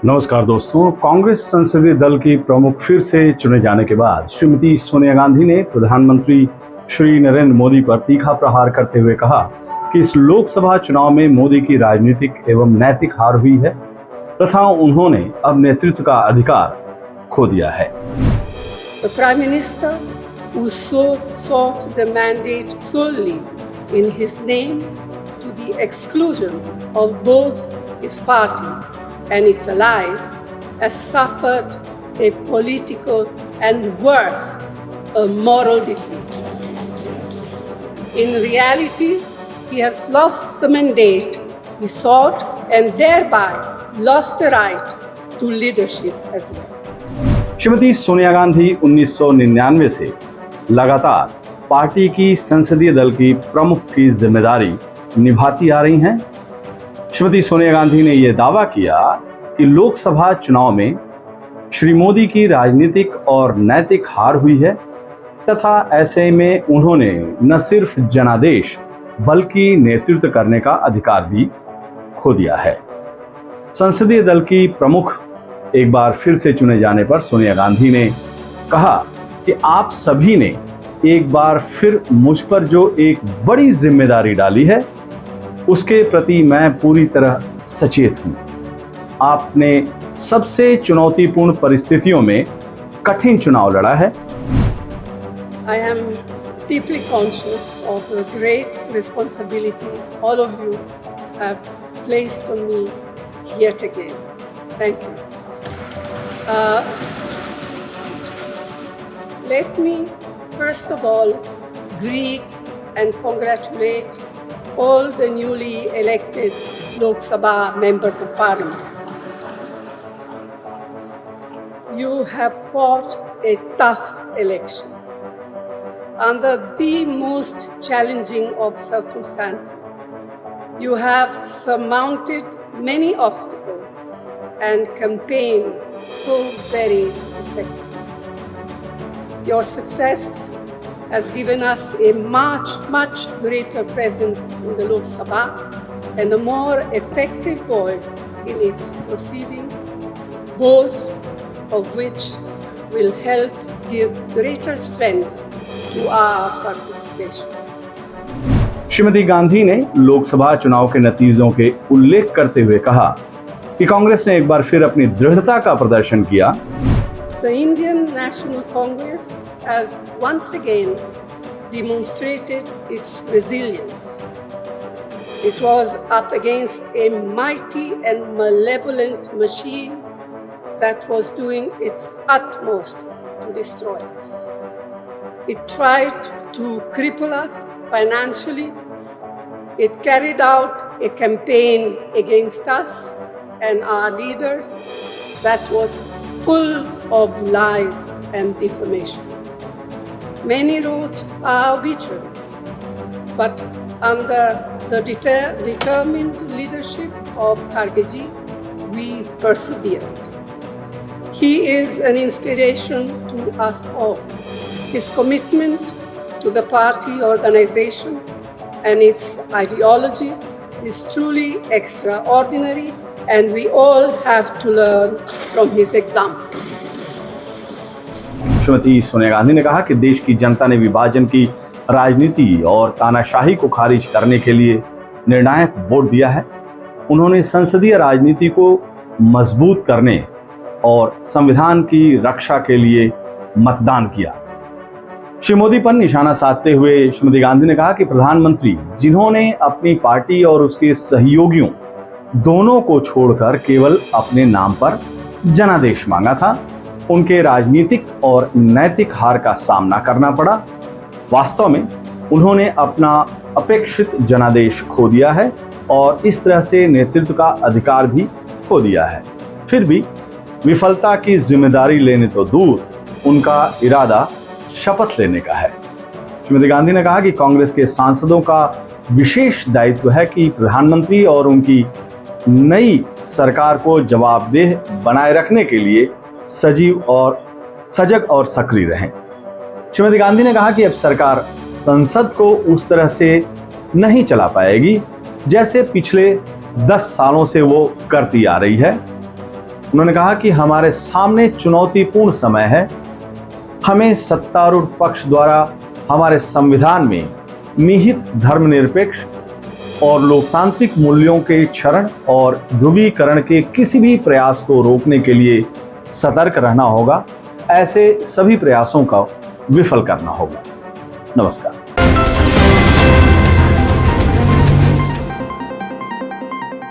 नमस्कार दोस्तों। कांग्रेस संसदीय दल की प्रमुख फिर से चुने जाने के बाद श्रीमती सोनिया गांधी ने प्रधानमंत्री श्री नरेंद्र मोदी पर तीखा प्रहार करते हुए कहा कि इस लोकसभा चुनाव में मोदी की राजनीतिक एवं नैतिक हार हुई है तथा उन्होंने अब नेतृत्व का अधिकार खो दिया है। The Prime Minister, who sought the mandate solely in his name to the exclusion of both his party and its allies, has suffered a political and worse, a moral defeat. In reality, he has lost the mandate he sought and thereby lost the right to leadership as well. Shrimati Sonia Gandhi 1999 से लगातार party की संसदीय दल की प्रमुख की जिम्मेदारी निभाती आ रही हैं। श्रीमती सोनिया गांधी ने यह दावा किया कि लोकसभा चुनाव में श्री मोदी की राजनीतिक और नैतिक हार हुई है तथा ऐसे में उन्होंने न सिर्फ जनादेश बल्कि नेतृत्व करने का अधिकार भी खो दिया है। संसदीय दल की प्रमुख एक बार फिर से चुने जाने पर सोनिया गांधी ने कहा कि आप सभी ने एक बार फिर मुझ पर जो एक बड़ी जिम्मेदारी डाली है उसके प्रति मैं पूरी तरह सचेत हूं। आपने सबसे चुनौतीपूर्ण परिस्थितियों में कठिन चुनाव लड़ा है। I am deeply conscious of the great responsibility all of you have placed on me yet again. Thank you. Let me first of all greet and congratulate all the newly elected Lok Sabha members of Parliament. You have fought a tough election under the most challenging of circumstances. You have surmounted many obstacles and campaigned so very effectively. Your success has given us a much greater presence in the Lok Sabha and a more effective voice in its proceeding, both of which will help give greater strength to our participation. Shrimati Gandhi ने लोकसभा चुनाव के नतीजों के उल्लेख करते हुए कहा कि कांग्रेस ने एक बार फिर अपनी दृढ़ता का प्रदर्शन किया। The Indian National Congress has once again demonstrated its resilience. It was up against a mighty and malevolent machine that was doing its utmost to destroy us. It tried to cripple us financially. It carried out a campaign against us and our leaders that was full of lies and defamation. Many wrote our obituaries, but under the determined leadership of Khargeji, we persevered. He is an inspiration to us all. His commitment to the party organization and its ideology is truly extraordinary, and we all have to learn from his example. Shrimati Sonia Gandhi ने कहा कि देश की जनता ने विभाजन की राजनीति और तानाशाही को खारिज करने के लिए निर्णायक वोट दिया है। उन्होंने संसदीय राजनीति को मजबूत करने और संविधान की रक्षा के लिए मतदान किया। श्री मोदी पर निशाना साधते हुए श्रीमती गांधी ने कहा कि प्रधानमंत्री जिन्होंने अपनी पार्टी और उसके सहयोगियों दोनों को छोड़कर केवल अपने नाम पर जनादेश मांगा था, उनके राजनीतिक और नैतिक हार का सामना करना पड़ा। वास्तव में उन्होंने अपना अपेक्षित जनादेश खो दिया है और इस तरह से नेतृत्व का अधिकार भी खो दिया है। फिर भी विफलता की जिम्मेदारी लेने तो दूर, उनका इरादा शपथ लेने का है। श्रीमती गांधी ने कहा कि कांग्रेस के सांसदों का विशेष दायित्व है कि प्रधानमंत्री और उनकी नई सरकार को जवाबदेह बनाए रखने के लिए सजग और सक्रिय रहें। श्रीमती गांधी ने कहा कि अब सरकार संसद को उस तरह से नहीं चला पाएगी जैसे पिछले 10 सालों से वो करती आ रही है। उन्होंने कहा कि हमारे सामने चुनौतीपूर्ण समय है। हमें सत्तारूढ़ पक्ष द्वारा हमारे संविधान में निहित धर्मनिरपेक्ष और लोकतांत्रिक मूल्यों के क्षरण और ध्रुवीकरण के किसी भी प्रयास को रोकने के लिए सतर्क रहना होगा। ऐसे सभी प्रयासों का विफल करना होगा। नमस्कार।